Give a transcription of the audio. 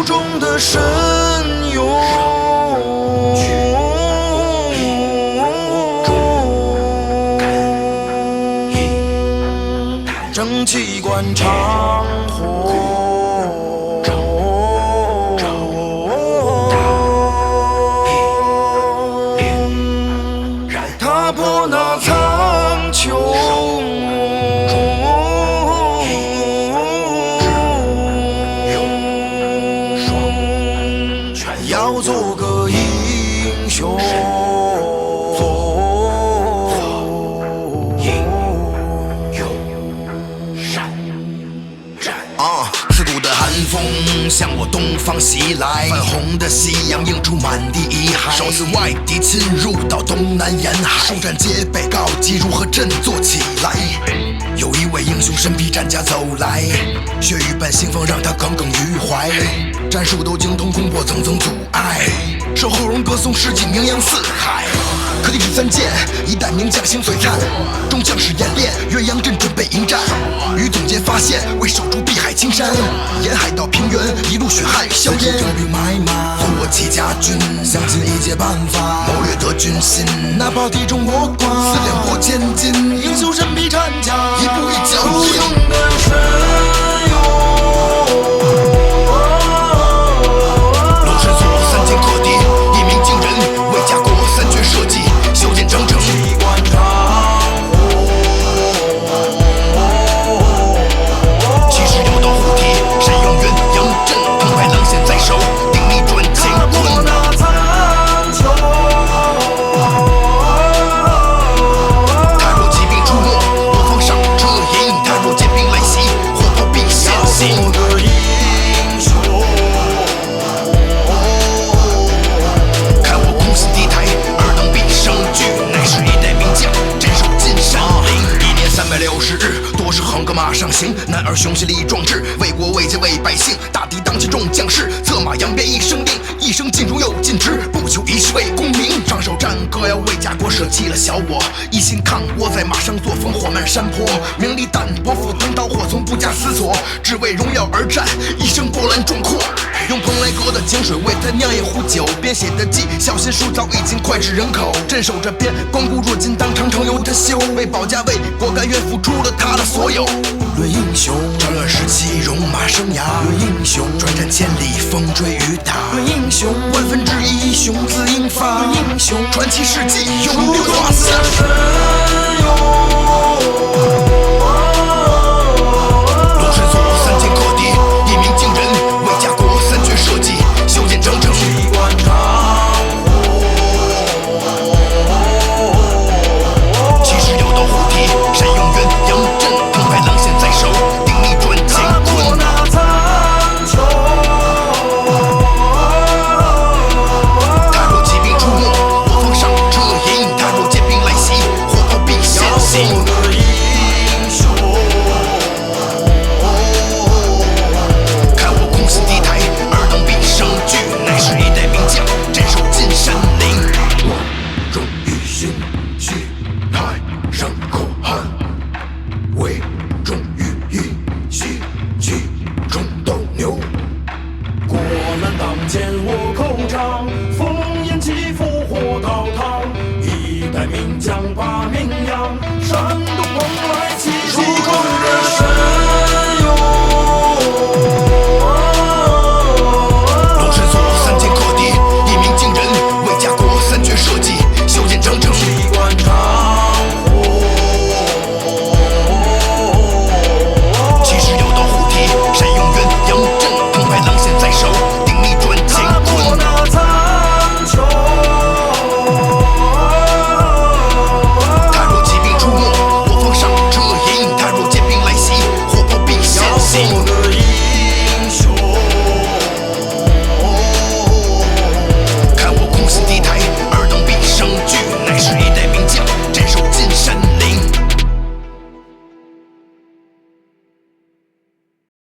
中的神勇，蒸汽贯长虹，踏破那苍穹。要做个英雄，刺骨的寒风向我东方袭来，泛红的夕阳映出满地遗骸。首次外敌侵入到东南沿海，书战皆被告急如何振作起来。有一位英雄神披战甲走来，血雨般兴奋让他耿耿于怀。战术都精通，攻破层层阻碍，守候人歌颂事迹名扬四海。可敌是三剑，一代名将心璀璨，众将士演练，岳阳阵准备迎战。于总监发现，为守住碧海青山，沿海到平原，一路血汗与硝烟。招兵买马，做齐家军，想尽一切办法，谋略得军心。哪怕敌众我寡，四两拨千斤，英雄身披战甲，一步一脚印。龙神锁，三剑克敌，一鸣惊人，为家国三绝设计，修建长城。气势有道虎蹄，山用元阳阵，澎湃狼线在手，定力转乾坤。踏若骑兵出没，我方上车迎；踏若剑兵来袭，火炮必先行。看我空心敌台，尔等必生惧，乃是一代名将，镇守金山岭。1年360日，多是横戈马上行，男儿雄心力壮志，为国为家为百姓。大敌当前众将士，策马扬鞭一声令，一生尽忠又尽职，不求一世为功名。上手战歌要为家国舍弃了小我，一心抗倭在马上作风缓慢山坡，名利淡泊赴汤蹈火，从不假思索，只为荣耀而战，一生波澜壮阔。用蓬莱阁的井水为他酿一壶酒，编写的记，小心书早已经脍炙人口。镇守这边，光顾若金，当长城由他修，为保家卫国甘愿付出了他的所有。论英雄，战乱时期戎马生涯；论英雄，转战千里风追雨打；论英雄，万分之一雄姿英发；论英雄，传奇事迹永留华夏。龙神锁，三剑克敌，一鸣惊人，为家国三绝设计，修建长城。气势有道虎蹄，山用元阳阵，澎湃狼线在手，定力转乾坤。踏若骑兵出没，我方上车迎；踏若剑兵来袭，火炮必先行。看我空心敌台，尔等必生惧，乃是一代名将，镇守金山岭。我忠于心，气太尚可汗；为忠于义，心气中斗牛。国难当前我口唱，烽烟起伏火滔滔，一代名将把名